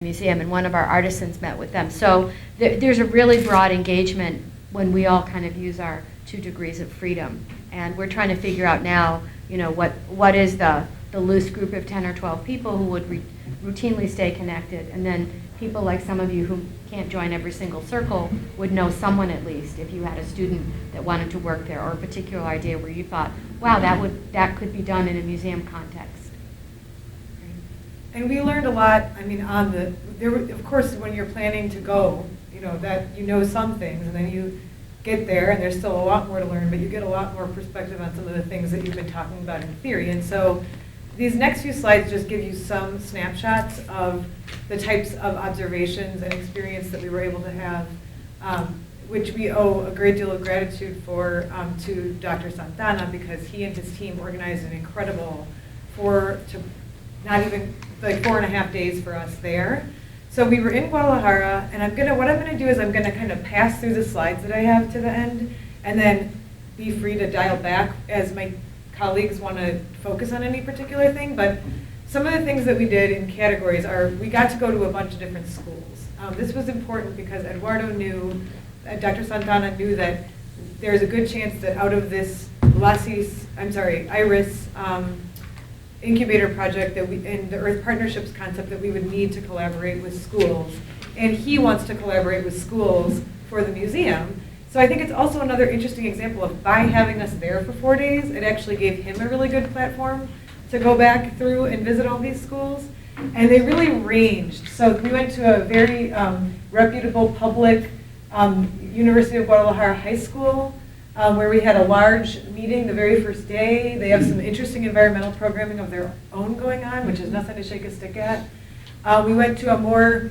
museum, and one of our artisans met with them. So there's a really broad engagement when we all kind of use our 2 degrees of freedom. And we're trying to figure out now, what is the loose group of 10 or 12 people who would routinely stay connected, and then people like some of you who can't join every single circle would know someone at least if you had a student that wanted to work there, or a particular idea where you thought, wow, that could be done in a museum context. And we learned a lot, of course, when you're planning to go, some things, and then you get there, and there's still a lot more to learn, but you get a lot more perspective on some of the things that you've been talking about in theory. And so these next few slides just give you some snapshots of the types of observations and experience that we were able to have, which we owe a great deal of gratitude for to Dr. Santana, because he and his team organized an incredible 4.5 days for us there. So we were in Guadalajara, and what I'm gonna do is I'm gonna kind of pass through the slides that I have to the end, and then be free to dial back as my colleagues want to focus on any particular thing. But some of the things that we did in categories are, we got to go to a bunch of different schools. This was important because Dr. Santana knew that there's a good chance that out of this IRIS incubator project and the Earth Partnerships concept, that we would need to collaborate with schools. And he wants to collaborate with schools for the museum. So I think it's also another interesting example of, by having us there for 4 days, it actually gave him a really good platform to go back through and visit all these schools. And they really ranged. So we went to a very reputable public University of Guadalajara high school, where we had a large meeting the very first day. They have some interesting environmental programming of their own going on, which is nothing to shake a stick at. We went to a more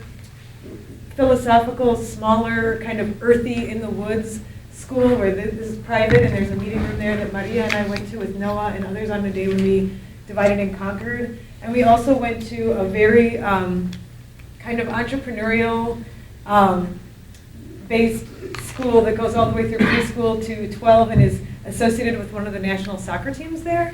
philosophical, smaller, kind of earthy, in the woods school, where this is private, and there's a meeting room there that Maria and I went to with Noah and others on the day when we divided and conquered. And we also went to a very kind of entrepreneurial based school that goes all the way through preschool to 12 and is associated with one of the national soccer teams there.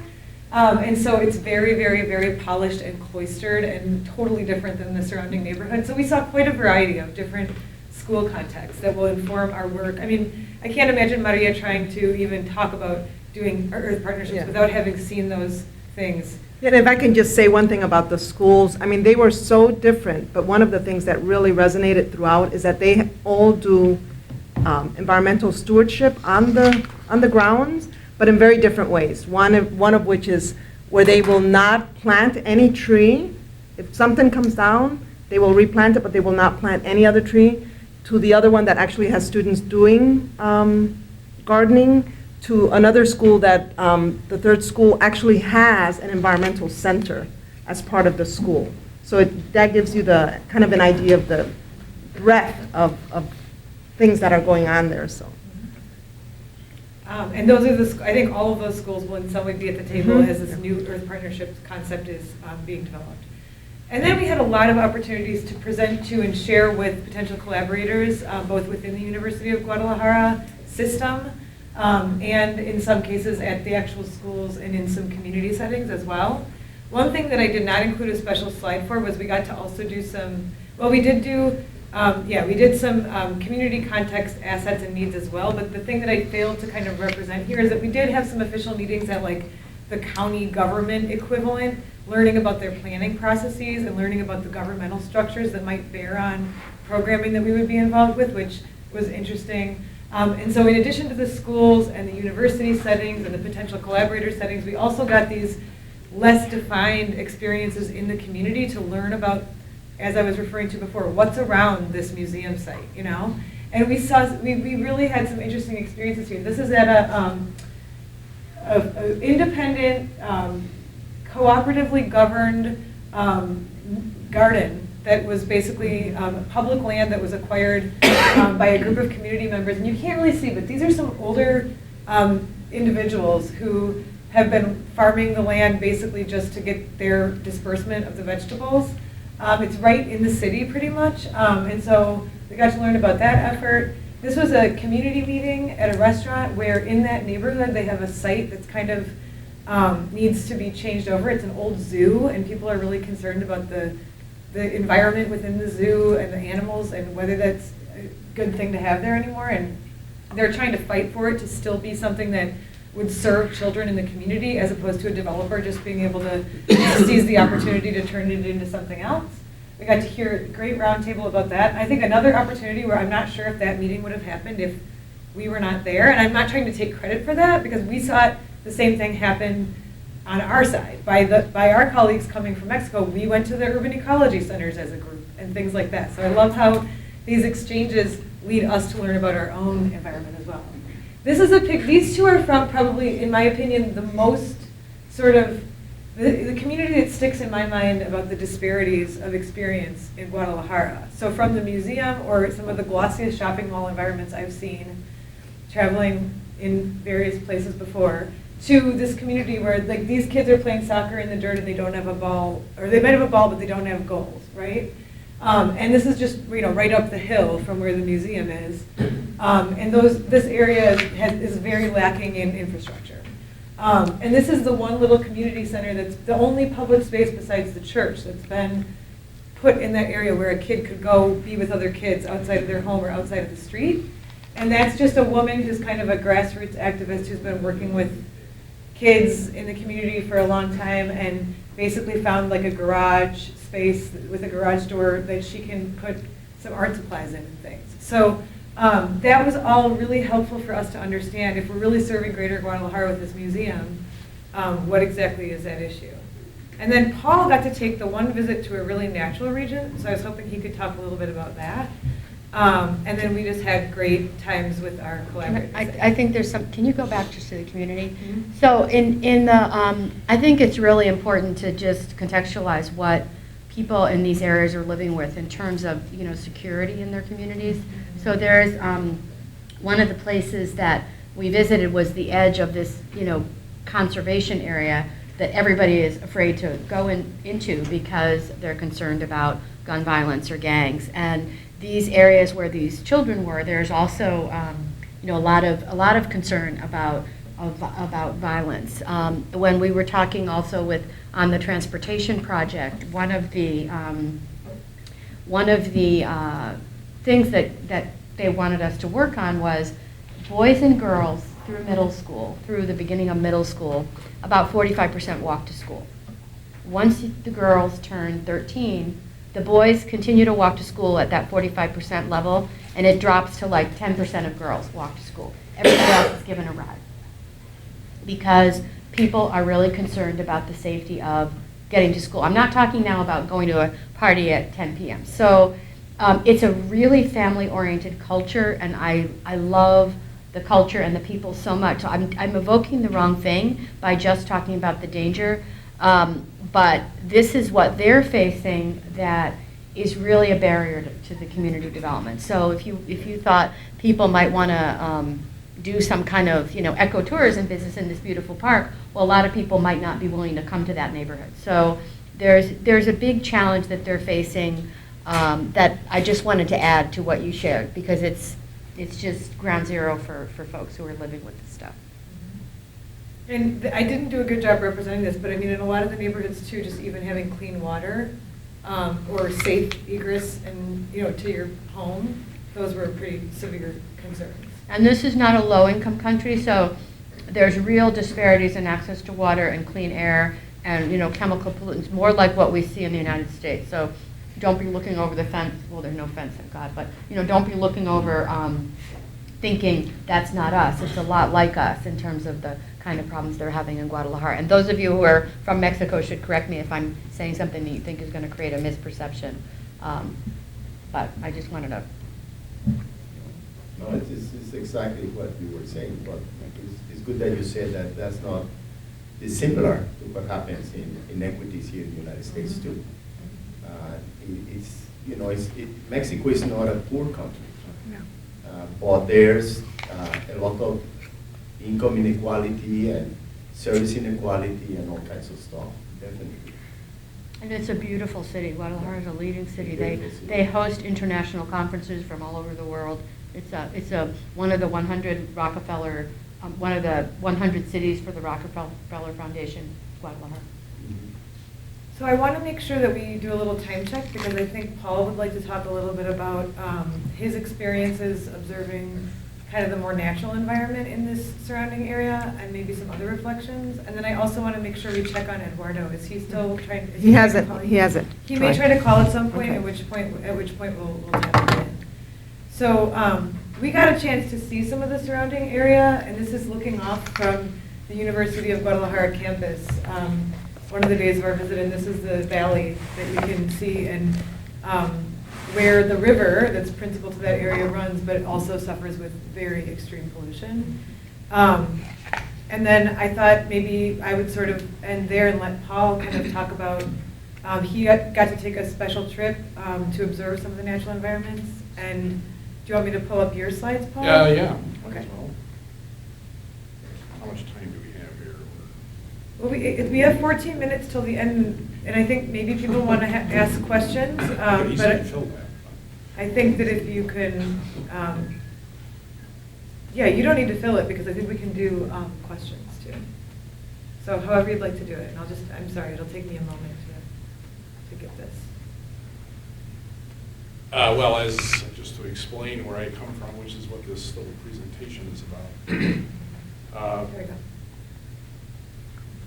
And so it's very, very, very polished and cloistered and totally different than the surrounding neighborhood. So we saw quite a variety of different school contexts that will inform our work. I mean, I can't imagine Maria trying to even talk about doing Earth Partnerships without having seen those things. Yeah, and if I can just say one thing about the schools, I mean, they were so different, but one of the things that really resonated throughout is that they all do environmental stewardship on the grounds, but in very different ways. One of which is where they will not plant any tree. If something comes down, they will replant it, but they will not plant any other tree. To the other one that actually has students doing gardening. To another school that the third school actually has an environmental center as part of the school. So that gives you the kind of an idea of the breadth of things that are going on there. So. And those are I think all of those schools will in some way be at the table as this new Earth Partnerships concept is being developed. And then we had a lot of opportunities to present to and share with potential collaborators, both within the University of Guadalajara system, and in some cases at the actual schools and in some community settings as well. One thing that I did not include a special slide for was we got to also do some, we did some community context assets and needs as well, but the thing that I failed to kind of represent here is that we did have some official meetings at like the county government equivalent, learning about their planning processes and learning about the governmental structures that might bear on programming that we would be involved with, which was interesting. And so in addition to the schools and the university settings and the potential collaborator settings, we also got these less defined experiences in the community to learn about, as I was referring to before, what's around this museum site, And we really had some interesting experiences here. This is at a independent, cooperatively governed garden that was basically public land that was acquired by a group of community members. And you can't really see, but these are some older individuals who have been farming the land basically just to get their disbursement of the vegetables. It's right in the city pretty much. And so we got to learn about that effort. This was a community meeting at a restaurant where in that neighborhood they have a site that's kind of needs to be changed over. It's an old zoo, and people are really concerned about the the environment within the zoo and the animals and whether that's a good thing to have there anymore. And they're trying to fight for it to still be something that would serve children in the community as opposed to a developer just being able to seize the opportunity to turn it into something else. We got to hear a great roundtable about that. I think another opportunity where I'm not sure if that meeting would have happened if we were not there, and I'm not trying to take credit for that because we saw the same thing happen on our side. By our colleagues coming from Mexico, we went to the urban ecology centers as a group and things like that. So I love how these exchanges lead us to learn about our own environment as well. This is a pic. These two are from probably, in my opinion, the most sort of the community that sticks in my mind about the disparities of experience in Guadalajara. So from the museum or some of the glossiest shopping mall environments I've seen, traveling in various places before, to this community where like these kids are playing soccer in the dirt and they don't have a ball, or they might have a ball but they don't have goals, right? And this is just right up the hill from where the museum is, and this area is very lacking in infrastructure. And this is the one little community center that's the only public space besides the church that's been put in that area where a kid could go be with other kids outside of their home or outside of the street. And that's just a woman who's kind of a grassroots activist who's been working with kids in the community for a long time and basically found like a garage space with a garage door that she can put some art supplies in and things. So that was all really helpful for us to understand if we're really serving Greater Guadalajara with this museum, what exactly is that issue. And then Paul got to take the one visit to a really natural region, so I was hoping he could talk a little bit about that. And then we just had great times with our collaborators. I think there's some, can you go back just to the community? Mm-hmm. So in the, I think it's really important to just contextualize what people in these areas are living with in terms of, security in their communities. Mm-hmm. So there's, one of the places that we visited was the edge of this, conservation area that everybody is afraid to go into because they're concerned about gun violence or gangs. And these areas where these children were, there's also a lot of concern about violence. When we were talking also on the transportation project, one of the things that they wanted us to work on was boys and girls through the beginning of middle school, about 45% walk to school. Once the girls turn 13, the boys continue to walk to school at that 45% level, and it drops to like 10% of girls walk to school. Everybody else is given a ride because people are really concerned about the safety of getting to school. I'm not talking now about going to a party at 10 p.m. So it's a really family-oriented culture, and I love the culture and the people so much. So I'm evoking the wrong thing by just talking about the danger. But this is what they're facing that is really a barrier to the community development. So if you thought people might want to do some kind of ecotourism business in this beautiful park, well, a lot of people might not be willing to come to that neighborhood. So there's a big challenge that they're facing that I just wanted to add to what you shared because it's just ground zero for folks who are living with this stuff. And I didn't do a good job representing this, but I mean, in a lot of the neighborhoods too, just even having clean water or safe egress and to your home, those were pretty severe concerns. And this is not a low-income country, so there's real disparities in access to water and clean air and chemical pollutants, more like what we see in the United States. So don't be looking over the fence. Well, there's no fence, thank God, but don't be looking over thinking that's not us. It's a lot like us in terms of the kind of problems they're having in Guadalajara. And those of you who are from Mexico should correct me if I'm saying something that you think is going to create a misperception. But I just wanted to. No, it's exactly what you were saying, but it's good that you said that that's not dissimilar to what happens in inequities here in the United States too. Mexico is not a poor country, but there's a lot of income inequality and service inequality and all kinds of stuff, definitely. And it's a beautiful city. Guadalajara is a leading city. They host international conferences from all over the world. It's one of the 100 Rockefeller, one of the 100 cities for the Rockefeller Foundation, Guadalajara. So I want to make sure that we do a little time check, because I think Paul would like to talk a little bit about his experiences observing kind of the more natural environment in this surrounding area, and maybe some other reflections. And then I also want to make sure we check on Eduardo. Is he still trying? He has it, he has it. He may try to call at some point, Okay. at which point we'll tap him in. So we got a chance to see some of the surrounding area, and this is looking off from the University of Guadalajara campus. One of the days of our visit, and this is the valley that you can see, and where the river that's principal to that area runs, but it also suffers with very extreme pollution. And then I thought maybe I would sort of end there and let Paul kind of talk about, he got to take a special trip to observe some of the natural environments. And do you want me to pull up your slides, Paul? Yeah. Okay. Well, how much time do we have here? Well, we have 14 minutes till the end, and I think maybe people want to ask questions. He said fill that. I think that if you can, yeah, you don't need to fill it, because I think we can do questions too. So however you'd like to do it, and I'm sorry, it'll take me a moment to get this. Well, as just to explain where I come from, which is what this little presentation is about. There we go.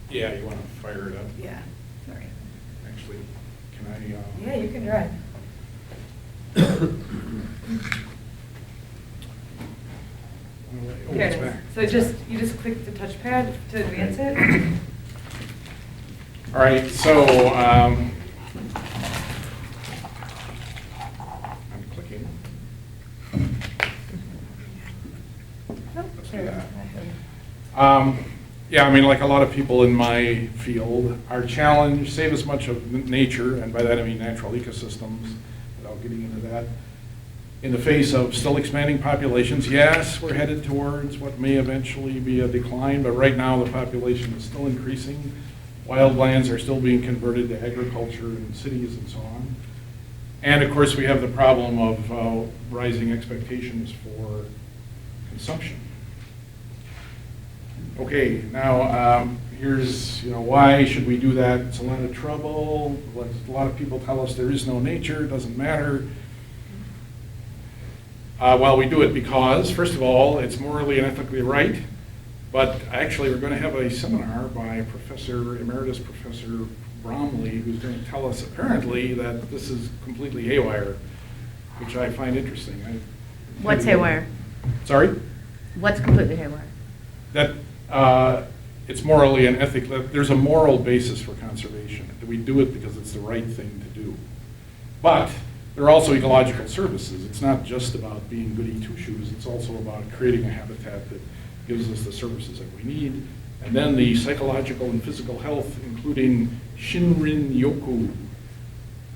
Yeah, you want to fire it up? Yeah, sorry. Actually, can I? Yeah, you can drive. Oh, There it's it is. back. So you just click the touchpad to advance it. All right, so I'm clicking. Let's do that. Yeah, I mean, like a lot of people in my field, our challenge, save as much of nature, and by that I mean natural ecosystems, without getting into that, in the face of still expanding populations. Yes, we're headed towards what may eventually be a decline, but right now the population is still increasing. Wildlands are still being converted to agriculture in cities and so on. And of course, we have the problem of rising expectations for consumption. Okay, now here's, why should we do that? It's a lot of trouble. A lot of people tell us there is no nature, it doesn't matter. Well, we do it because, first of all, it's morally and ethically right. But actually, we're going to have a seminar by Emeritus Professor Bromley, who's going to tell us apparently that this is completely haywire, which I find interesting. What's haywire? Sorry? What's completely haywire? That it's morally and ethically, there's a moral basis for conservation. That we do it because it's the right thing to do. But there are also ecological services. It's not just about being goody two-shoes. It's also about creating a habitat that gives us the services that we need. And then the psychological and physical health, including Shinrin-yoku.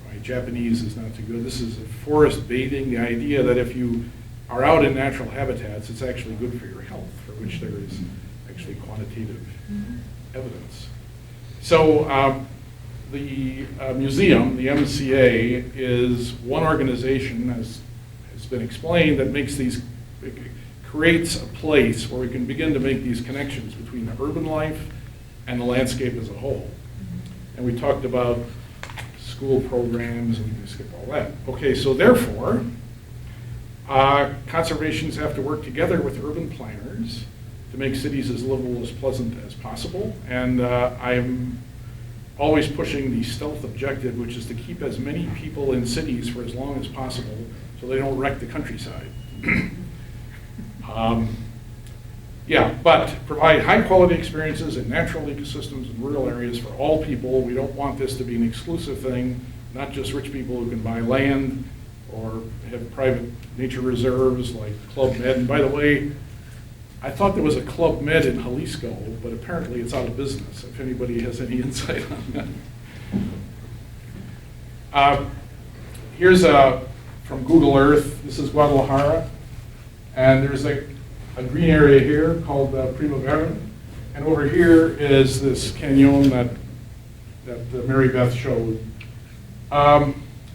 Right, Japanese is not too good. This is forest bathing, the idea that if you are out in natural habitats, it's actually good for your health, for which there is actually quantitative evidence. So the museum, the MCA, is one organization, as has been explained, that makes these, creates a place where we can begin to make these connections between the urban life and the landscape as a whole. And we talked about school programs, and we can skip all that. Okay, so therefore, conservations have to work together with urban planners to make cities as livable, as pleasant as possible. And I'm always pushing the stealth objective, which is to keep as many people in cities for as long as possible so they don't wreck the countryside. Yeah, but provide high-quality experiences in natural ecosystems and rural areas for all people. We don't want this to be an exclusive thing, not just rich people who can buy land or have private nature reserves like Club Med. And by the way, I thought there was a Club Med in Jalisco, but apparently it's out of business, if anybody has any insight on that. Here's from Google Earth. This is Guadalajara. And there's a green area here called Primavera. And over here is this canyon that Mary Beth showed.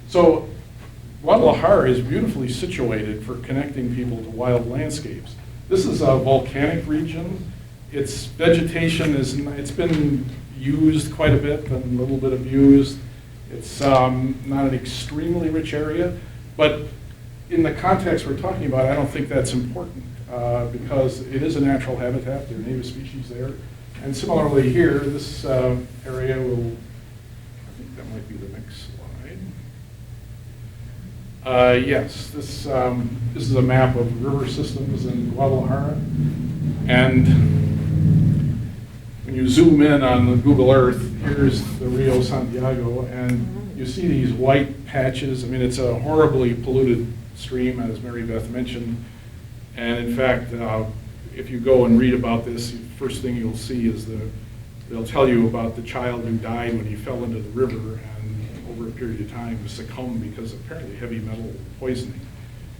So Guadalajara is beautifully situated for connecting people to wild landscapes. This is a volcanic region. Its vegetation it's been used quite a bit and a little bit abused. It's not an extremely rich area, but in the context we're talking about, I don't think that's important because it is a natural habitat. There are native species there. And similarly here, this area will, I think that might be the next slide. Yes, this is a map of river systems in Guadalajara. And when you zoom in on the Google Earth, here's the Rio Santiago, and you see these white patches. I mean, it's a horribly polluted stream, as Mary Beth mentioned. And in fact, if you go and read about this, the first thing you'll see is they'll tell you about the child who died when he fell into the river and over a period of time succumbed because of apparently heavy metal poisoning.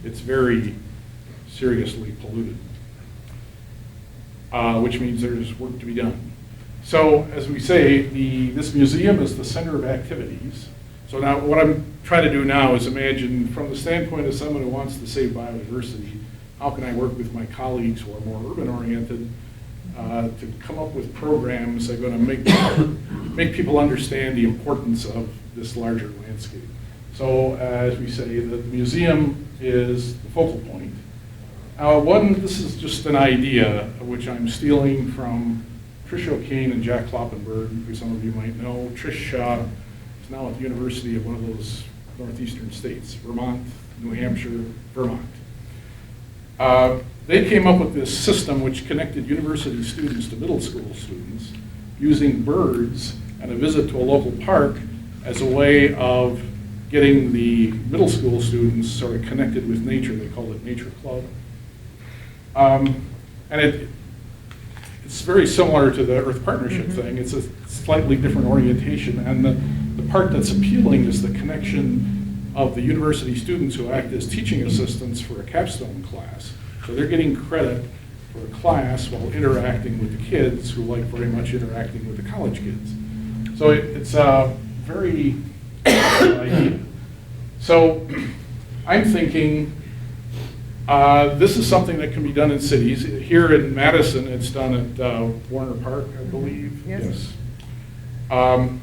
It's very seriously polluted, which means there's work to be done. So as we say, this museum is the center of activities. So now what I'm trying to do now is imagine from the standpoint of someone who wants to save biodiversity, how can I work with my colleagues who are more urban-oriented to come up with programs that are going to make people understand the importance of this larger landscape. So as we say, the museum is the focal point. This is just an idea, which I'm stealing from Trish O'Kane and Jack Kloppenberg, who some of you might know. Trish is now at the University of one of those northeastern states, Vermont, New Hampshire, Vermont. They came up with this system which connected university students to middle school students using birds and a visit to a local park as a way of getting the middle school students sort of connected with nature. They called it Nature Club. And it's very similar to the Earth Partnership thing. It's a slightly different orientation. And the part that's appealing is the connection of the university students who act as teaching assistants for a capstone class. So they're getting credit for a class while interacting with the kids who like very much interacting with the college kids. So it's a very idea. So I'm thinking this is something that can be done in cities. Here in Madison, it's done at Warner Park, I believe. Yes. And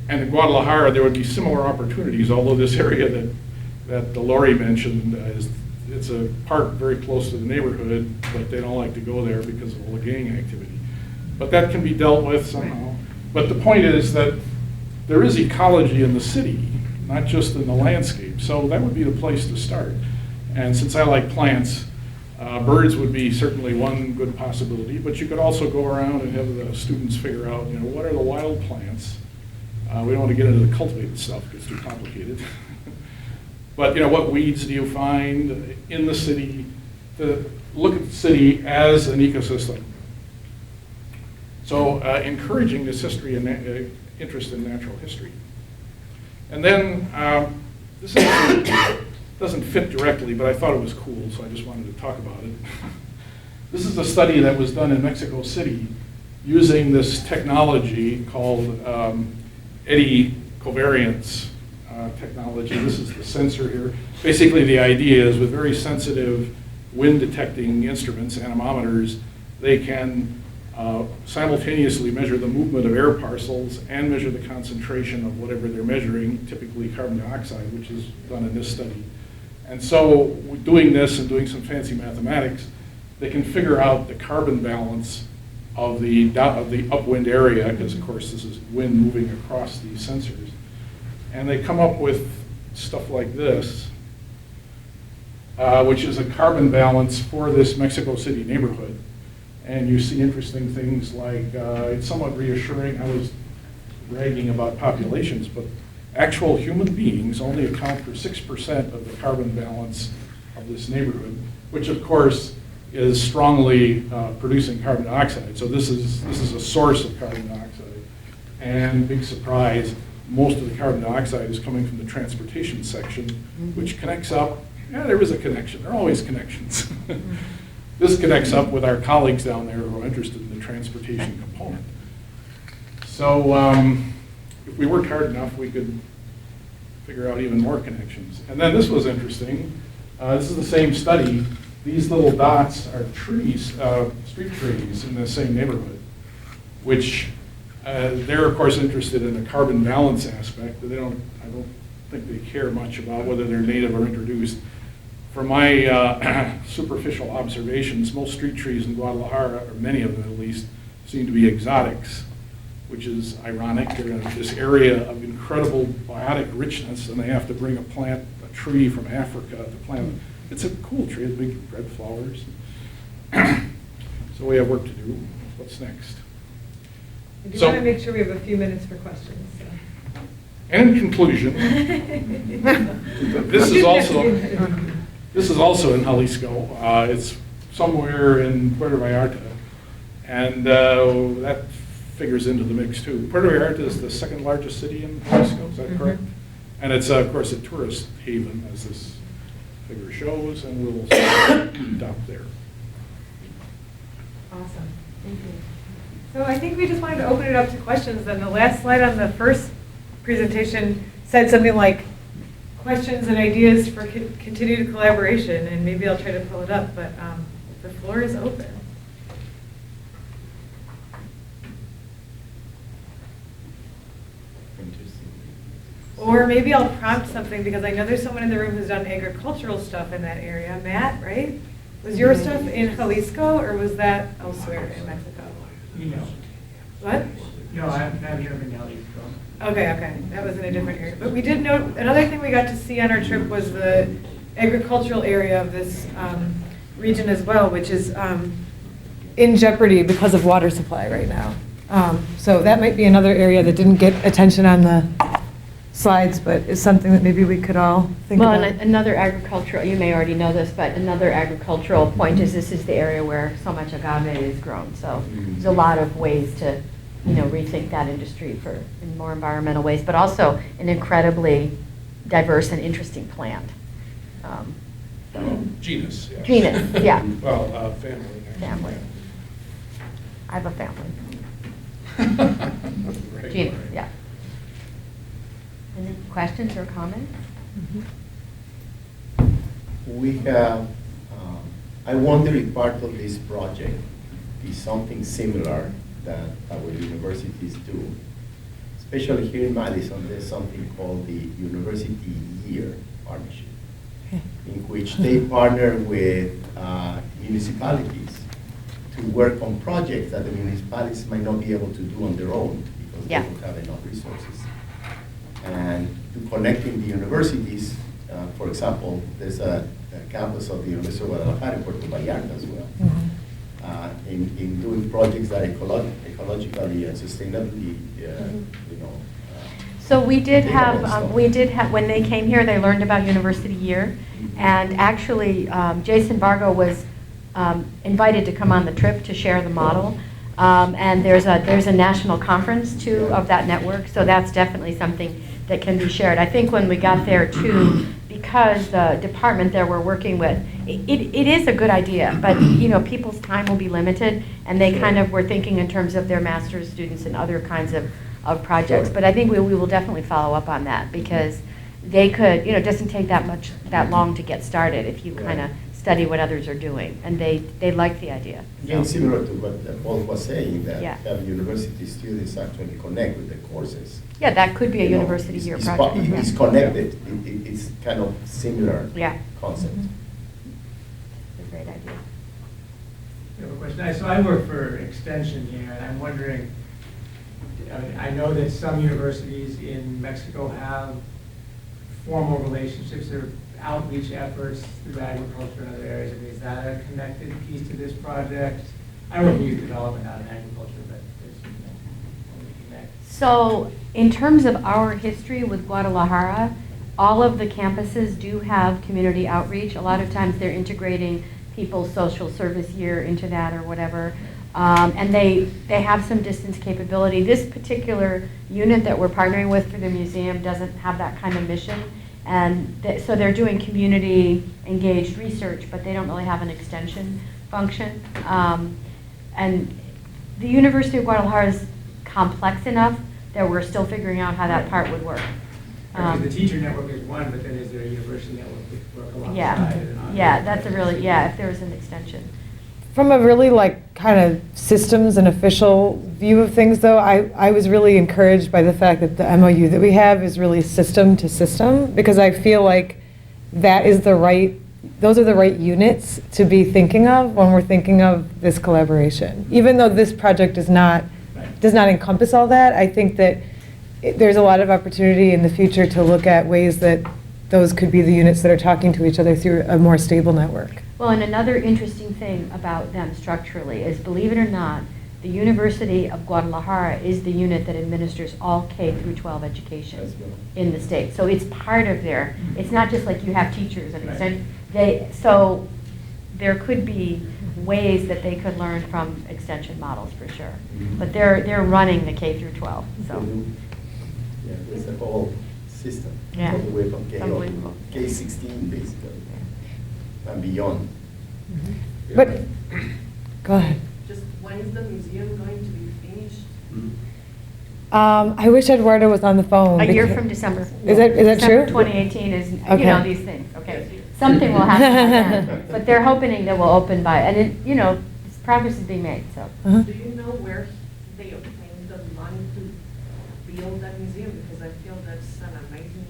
in Guadalajara, there would be similar opportunities, although this area that Lori mentioned it's a park very close to the neighborhood, but they don't like to go there because of all the gang activity. But that can be dealt with somehow. But the point is that there is ecology in the city, not just in the landscape. So that would be the place to start. And since I like plants, birds would be certainly one good possibility, but you could also go around and have the students figure out, what are the wild plants? We don't want to get into the cultivated stuff, it gets too complicated. But what weeds do you find in the city? To look at the city as an ecosystem. So encouraging this history and interest in natural history. And then this doesn't fit directly, but I thought it was cool, so I just wanted to talk about it. This is a study that was done in Mexico City using this technology called eddy covariance technology. This is the sensor here. Basically, the idea is with very sensitive wind detecting instruments, anemometers, they can simultaneously measure the movement of air parcels and measure the concentration of whatever they're measuring, typically carbon dioxide, which is done in this study. And so doing this and doing some fancy mathematics, they can figure out the carbon balance of the upwind area, because of course this is wind moving across these sensors. And they come up with stuff like this, which is a carbon balance for this Mexico City neighborhood. And you see interesting things like, it's somewhat reassuring. I was bragging about populations, but actual human beings only account for 6% of the carbon balance of this neighborhood, which of course is strongly producing carbon dioxide. So this is a source of carbon dioxide. And big surprise, most of the carbon dioxide is coming from the transportation section, which connects up. Yeah, there is a connection. There are always connections. This connects up with our colleagues down there who are interested in the transportation component. So if we worked hard enough, we could figure out even more connections. And then this was interesting. This is the same study. These little dots are trees, street trees in the same neighborhood, which They're, of course, interested in the carbon balance aspect, but I don't think they care much about whether they're native or introduced. From my superficial observations, most street trees in Guadalajara, or many of them at least, seem to be exotics, which is ironic. They're in this area of incredible biotic richness, and they have to bring a tree from Africa to plant it. It's a cool tree, it has big red flowers. So we have work to do. What's next? I do So- want to make sure we have a few minutes for questions. So. And in conclusion, this is also in Jalisco. It's somewhere in Puerto Vallarta, and that figures into the mix too. Puerto Vallarta is the second largest city in Jalisco, is that correct? And it's, of course, a tourist haven, as this figure shows, and we'll stop there. Awesome. Thank you. So I think we just wanted to open it up to questions. Then the last slide on the first presentation said something like questions and ideas for continued collaboration, and maybe I'll try to pull it up, but the floor is open. Or maybe I'll prompt something, because I know there's someone in the room who's done agricultural stuff in that area. Matt, right? Was your stuff in Jalisco, or was that elsewhere in Mexico? What? No, I'm here in Jalisco. Okay, that was in a different area. But we did note, another thing we got to see on our trip was the agricultural area of this region as well, which is in jeopardy because of water supply right now. So that might be another area that didn't get attention on the slides, but is something that maybe we could all think Well, about. and another agricultural, you may already know this, but another agricultural point is this is the area where so much agave is grown. So there's a lot of ways to, rethink that industry in more environmental ways, but also an incredibly diverse and interesting plant. Genus, yeah. Genus, yeah. Well, family. actually. Family. I have a family. Right, Genus, right. yeah. Any questions or comments? We have, I wonder if part of this project is something similar that our universities do. Especially here in Madison, there's something called the University Year Partnership, in which they partner with municipalities to work on projects that the municipalities might not be able to do on their own because Yeah. they don't have enough resources. And to connecting the universities, for example, there's a campus of the University of Guadalajara in Puerto Vallarta as well, in doing projects that ecologically and sustainably, So we did They have, also- when they came here, they learned about University Year. And actually, Jason Vargo was invited to come on the trip to share the model. And there's a national conference too of that network, so that's definitely something that can be shared. I think when we got there too, because the department there we're working with, it is a good idea, but people's time will be limited, and they kind of were thinking in terms of their master's students and other kinds of projects. Sure. But I think we will definitely follow up on that, because they could, it doesn't take that long to get started if you kind of study what others are doing, and they like the idea. Again, similar to what Paul was saying, that Yeah. have university students actually connect with the courses. Yeah, that could be a You know, University Year it's project. It's Yeah. connected, it's kind of similar Yeah. concept. It's a great idea. I have a question. So I work for Extension here, and I'm wondering, I know that some universities in Mexico have formal relationships or outreach efforts through agriculture and other areas. I mean, is that a connected piece to this project? I work in youth development, not in agriculture, but there's, when we connect. So in terms of our history with Guadalajara, all of the campuses do have community outreach. A lot of times they're integrating people's social service year into that or whatever. And they have some distance capability. This particular unit that we're partnering with for the museum doesn't have that kind of mission. And so they're doing community engaged research, but they don't really have an extension function. And the University of Guadalajara is complex enough that we're still figuring out how that part would work. Because the teacher network is one, but then is there a university network that work alongside? Yeah, and on yeah, the that's a really, yeah, if there was an extension. From a really like kind of systems and official view of things though, I was really encouraged by the fact that the MOU that we have is really system to system, because I feel like that is those are the right units to be thinking of when we're thinking of this collaboration. Even though this project does not encompass all that, I think that there's a lot of opportunity in the future to look at ways that those could be the units that are talking to each other through a more stable network. Well, and another interesting thing about them structurally is, believe it or not, the University of Guadalajara is the unit that administers all K through 12 education in the state. So it's part of their, it's not just like you have teachers and so there could be ways that they could learn from extension models for sure. But they're running the K through 12, so. Yeah, it's a whole system. Yeah. All the way from Unbelievable. K-16 basically, and beyond. But, go ahead. Just when is the museum going to be finished? I wish Eduardo was on the phone. A year because- from December. Is that December true? 2018 is, you Okay. know, these things, okay. Something will happen by then, but they're hoping that will open by, and it, you know, progress is being made, so. Uh-huh. Do you know where they obtained the money to build that museum? Because I feel that's an amazing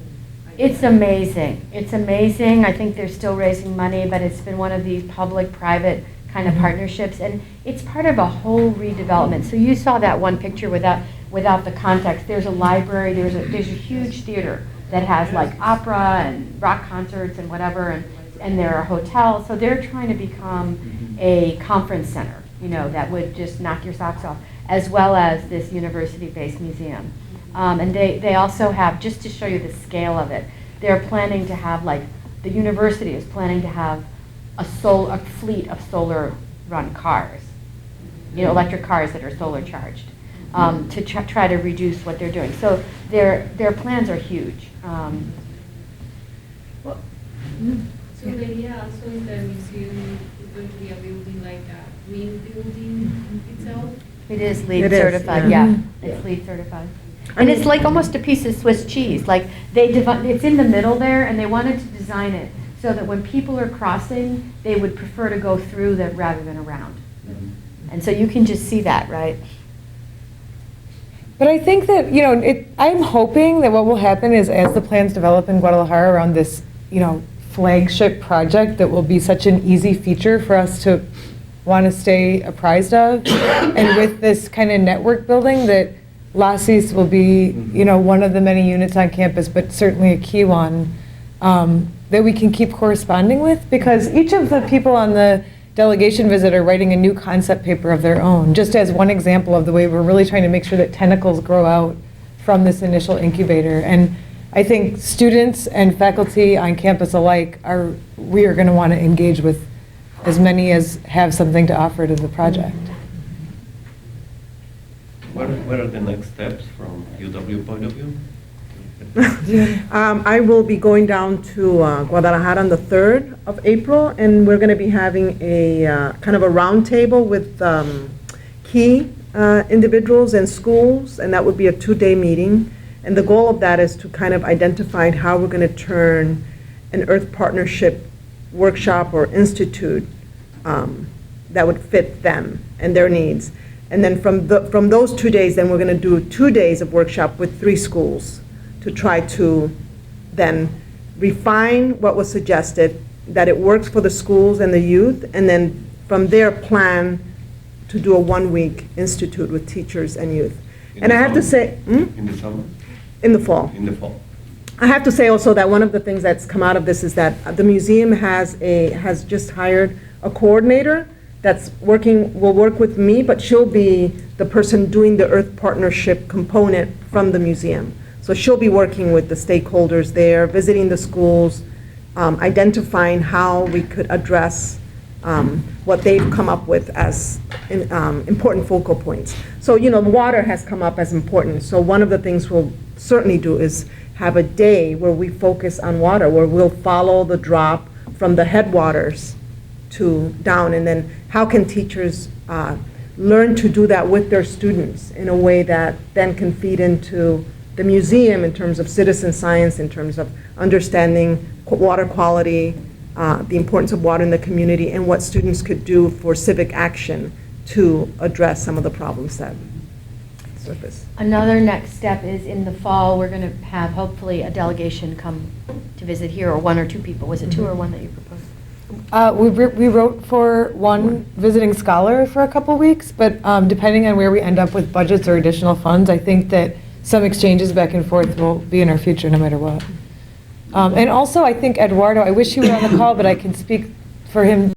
idea. It's amazing. It's amazing. I think they're still raising money, but it's been one of these public-private kind of partnerships, and it's part of a whole redevelopment. So you saw that one picture without the context. There's a library, there's a huge theater that has like opera and rock concerts and whatever, and there are hotels. So they're trying to become a conference center, you know, that would just knock your socks off, as well as this university-based museum. And they also have, just to show you the scale of it, they're planning to have, like, the university is planning to have a fleet of solar-run cars, you know, electric cars that are solar charged, to try to reduce what they're doing. So their plans are huge. So the idea also is that museum is going to be a building like a green building itself? It is LEED It is, certified, yeah. yeah. It's LEED certified. And it's like almost a piece of Swiss cheese. Like it's in the middle there, and they wanted to design it so that when people are crossing, they would prefer to go through them rather than around. And so you can just see that, right? But I think that, you know, I'm hoping that what will happen is as the plans develop in Guadalajara around this, you know, flagship project that will be such an easy feature for us to want to stay apprised of, and with this kind of network building that LASIS will be, you know, one of the many units on campus, but certainly a key one, that we can keep corresponding with, because each of the people on the delegation visit are writing a new concept paper of their own, just as one example of the way we're really trying to make sure that tentacles grow out from this initial incubator. And I think students and faculty on campus alike we are going to want to engage with as many as have something to offer to the project. What are the next steps from UW point of view? I will be going down to Guadalajara on the 3rd of April, and we're going to be having a kind of a roundtable with key individuals and schools, and that would be a 2-day meeting. And the goal of that is to kind of identify how we're going to turn an Earth Partnership workshop or institute that would fit them and their needs. And then from those 2 days, then we're going to do 2 days of workshop with 3 schools to try to then refine what was suggested, that it works for the schools and the youth, and then from there plan to do a 1-week institute with teachers and youth. And I have to say, In the summer? in the fall. In the fall. I have to say also that one of the things that's come out of this is that the museum has just hired a coordinator that's will work with me, but she'll be the person doing the Earth Partnership component from the museum. So she'll be working with the stakeholders there, visiting the schools, identifying how we could address what they've come up with as important focal points. So, you know, water has come up as important. So one of the things we'll certainly do is have a day where we focus on water, where we'll follow the drop from the headwaters to down, and then how can teachers learn to do that with their students in a way that then can feed into the museum in terms of citizen science, in terms of understanding water quality, the importance of water in the community and what students could do for civic action to address some of the problems that surface. Another next step is in the fall, we're going to have hopefully a delegation come to visit here, or one or two people. Was it two or one that you proposed? We wrote for one visiting scholar for a couple weeks, but depending on where we end up with budgets or additional funds, I think that some exchanges back and forth will be in our future no matter what. And also, I think Eduardo, I wish he were on the call, but I can speak for him